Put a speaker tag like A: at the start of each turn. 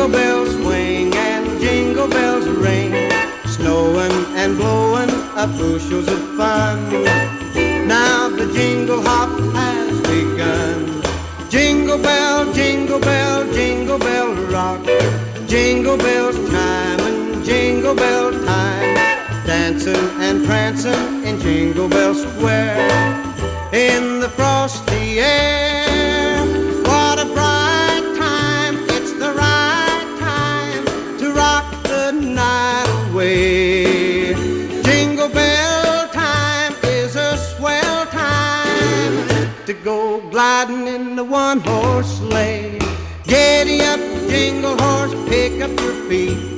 A: Jingle bells swing and jingle bells ring, snowing and blowing up bushels of fun. Now the jingle hop has begun. Jingle bell, jingle bell, jingle bell rock, jingle bells chime and jingle bell time, dancing and prancing in Jingle Bell Square. In the frosty air, what a bright time, it's the right time to rock the night away. Jingle bell time is a swell time to go gliding in the one-horse sleigh. Giddy up, jingle horse, pick up your feet,